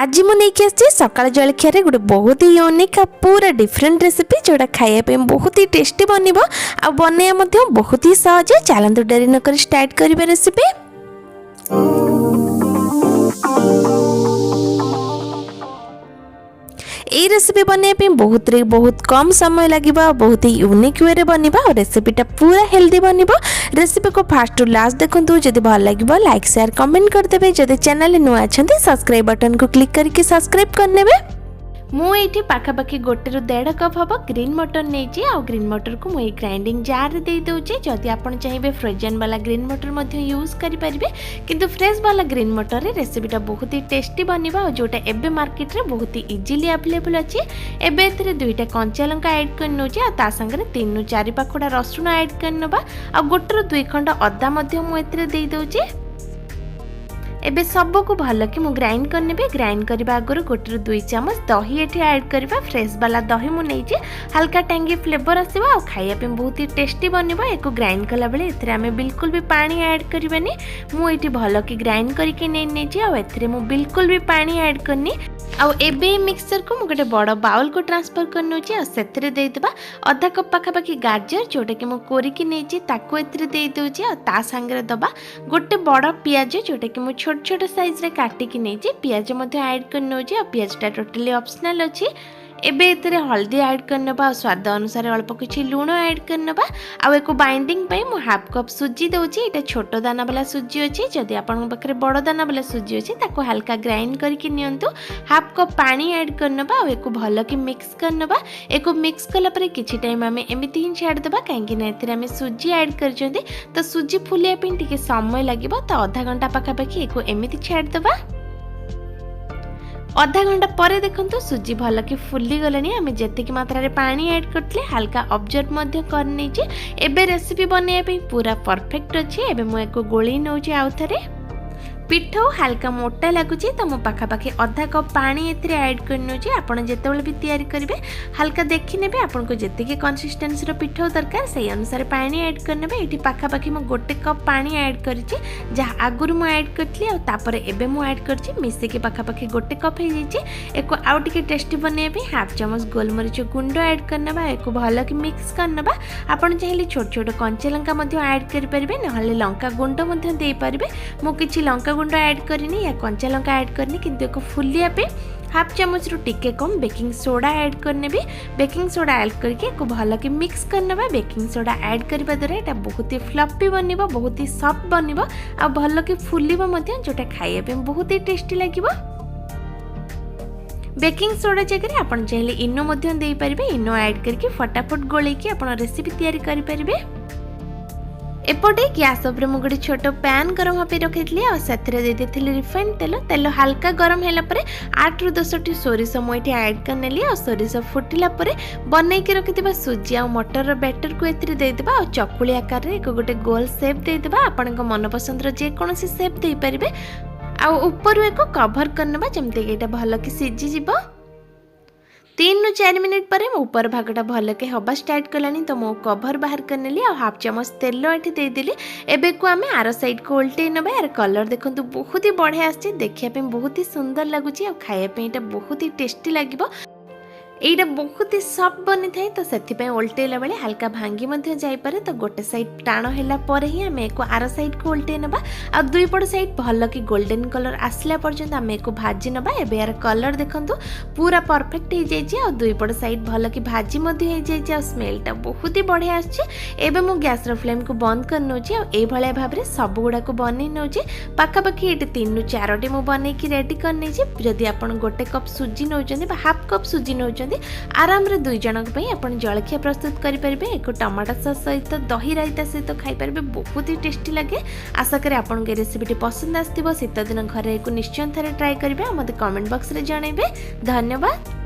आज मुझे सकाल जलखिया गोटे बहुत ही यूनिक आ पूरा डिफरेंट रेसिपी जोटा खाइए बहुत ही टेस्टी बनब आ बनैया बहुत ही सहज। चलते डेरी नक स्टार्ट करें रेसिपी। ये रेसिपी बनने बहुत कम समय लगे, बहुत ही यूनिक वे बनवा और रेसिपीटा पूरा हेल्दी बनब। रेसिपी को फास्ट टू लास्ट देखूँ, जब भल लगे लाइक शेयर कमेंट करदे। जब चैनल नुआ अच्छा सब्सक्राइब बटन को क्लिक करके सब्सक्राइब करने। मुझे पाखापाखि 1 ରୁ 1.5 कप हम ग्रीन मटर नहीं आ ग्रीन मटर को मुझे ग्राइंडिंग जार रे दे दूचे। जदि आप चाहिए फ्रोजन वाला ग्रीन मटर यूज करेंगे, किंतु फ्रेश वाला ग्रीन मटर रे रेसिपीटा बहुत ही टेस्टी बनवा जोटा एबे मार्केट रे बहुत ही इजीली अवेलेबल अच्छी। एबे एथिरे 2टा कंचा लंका ऐड कर नोचे आ संगे 3 ରୁ 4 पाखुड़ा रसुण ऐड करनबा आ 1 ରୁ 2 खंड अदा मध्य मु एथिरे दे दूचे। एबे सब को भल कि ग्राइंड करने। ग्राइंड करने आगुरी 1 ରୁ 2 ଚାମଚ दही एठी ऐड करवा। फ्रेश वाला दही मु नहीं हल्का टैंगी फ्लेवर आसवा और खाइया पे बहुत ही टेस्टी बनवा। एक ग्राइंड कला बेले एथिरे आमे बिल्कुल भी पानी ऐड करबानी। मु एठी भल कि ग्राइंड करके नहीं आ एथिरे मु बिल्कुल भी पानी ऐड करनी। आउ एबे मिक्सचर को मु गोटे बड़ बाउल को ट्रांसफर कर नोची और सेथिरे दे देबा आधा कप पाखापाखि गाजर जोटा कि मु कोरिकी नहीं ताको एथिरे दे दोची और ता संगे दबा गोटे बड़ पियाज जोटा कि मु छोट छोट साइज रे काटिकी नहीं पियाज मध्य ऐड कर नोची और पियाजटा टोटली ऑप्शनल अच्छी। एबे एतरे हल्दी ऐड करनबा और स्वाद अनुसार अल्प किछि लूण ऐड करनबा। आ एको बाइंडिंग पई मु हाफ कप सुजी दोची। एटा छोटो दाना वाला सुजी अछि, जदि आपन पाखरे बड़ दाना वाला सुजी अछि ताको हल्का ग्राइंड करके नियंतु। हाफ कप पानी ऐड करनबा और एको भलो कि मिक्स करनबा। एको मिक्स कला परे किछि टाइम आमे एमिति ही छाड़ देबा, काहेकि ना एतरे आमे सुजी ऐड करजंदी तो सुजी फुलिया पे टिके समय लागिबो। तो आधा घंटा पाखापाखि एको एमिति छाड़ देबा। आधा घंटा पर देखो सुजी भल कि फुली गलानी। आम जी मात्रा रे पानी ऐड करते हल्का ऑब्जर्व करनी। एबे रेसिपी बनवाई पूरा परफेक्ट अच्छी। एबे मु एको गोली नौची आउथरे। पिठो हल्का मोटा लगुच तो मो पाखापाखि आधा कप पानी एथिरे ऐड करनोची। आपण जेतेबेले भी तैयारी करिवे हल्का देखि नेबे आपन को जेतिके कंसिस्टेंसी रो पिठो दरकार सेही अनुसार पानी ऐड करनेबे। एठी पाखापाखि मो 1 कप पानी ऐड करिछि, जहा आगुरु मो ऐड करथली आ तापर एबे मो ऐड करछि मिसे के पाखापाखि 1 कप हे जाइछि। एको आउ टिके टेस्टी बनेबे हाफ चमच गोलमरिच गुंड ऐड करनबा। एको भलो कि मिक्स करनबा। आपण चाहिले छोट छोट कंचा लंका मध्य ऐड करि परिबे, नहले लंका गुंड मध्य देई परिबे। मो किछि लंका गुंड ऐड करनी या कंचा लंका ऐड करनी, किंतु एक फुलिया पे हाफ चमच रु टिके कम बेकिंग सोडा ऐड करने। भी बेकिंग सोडा ऐड करके एक भल कि मिक्स करनबा। बेकिंग सोडा ऐड करबा द्वारा एटा बहुत ही फ्लफी बनिबो, बहुत ही सॉफ्ट बनिबो आ भल कि फुलिबो मध्य, जोटा खाइया पे बहुत ही टेस्टी लागिबो। बेकिंग सोडा जगह आपण चाहिले इनो मध्य देई परिबे। इनो ऐड करके फटाफट गोले कि आपण रेसिपी तैयारी करि परिबे। एपटे गैस उपर मु गोटे छोट पैन गरम होपे रखी और साथरे दे देथिली रिफाइंड तेल। तेल हल्का गरम हैला परे 8 ରୁ 10 टी सोरिष मुझे ऐड करनेली और सोरिष फुटिला परे बनई के रखिथिबा सुजी आ मटर रो बैटर को एथिरे दे देबा और चकुली आकार रे एक गोटे गोल शेप दे देबा। आपन को मन पसंद रो जे कोनोसी शेप दे परिबे आ ऊपर एक कवर करनबा जेमते एटा भलो कि सिजी जिवो। 3 ରୁ 4 मिनिट पर ऊपर भागटा भल के हवा स्टार्ट कलानी तो मो कवर बाहर करनेली और हाफ चमच तेल एठी दे देली। एबे को आमे आर साइड को उल्टे नबा। यार कलर देखंतु बहुत ही बढ़िया आछि, देखिया पे बहुत ही सुंदर लागुची और खाइया पे एटा बहुत ही टेस्टी लागिबो। एटा बहुत ही सॉफ्ट बनी थाए तो सेथि पे उल्टेला बेले हल्का भांगी मध्य जाई पारे। तो गोटे साइड टाण हैला पर ही आमे एको आर साइड को उल्टे नबा आ दुई पट साइड भल कि गोल्डन कलर आसला पर्यंत आमे एको भाजी नबा। एबे यार कलर देखंतु पूरा परफेक्ट हो जाइछि और दुई पट साइड भल कि भाजी मध्य हो जाइछि और स्मेलटा बहुत ही बढ़िया आछि। एबे मु गैस रो फ्लेम को बंद कर नोछि और ए भले भाबरे सब गुडा को बनै नोछि। पाखापाखि एटे 3 ରୁ 4 टी मु बनै कि रेडी कर नैछि। जदि आपण 1 कप सुजी नौचंदी बा हाफ कप सुजी नौचंदी आराम रे 2 जनक पई आपण जलखिया प्रस्तुत करि परिबे। एको टमाटर सॉस सहित दही रायता सहित खाइ परिबे, बहुत ही टेस्टी लागे। आशा करे आपण के रेसिपी पसंद आस्तिबो। शीत दिन घरे एको निश्चय थरे ट्राई करिबे, मते कमेंट बॉक्स रे जणाइबे। धन्यवाद।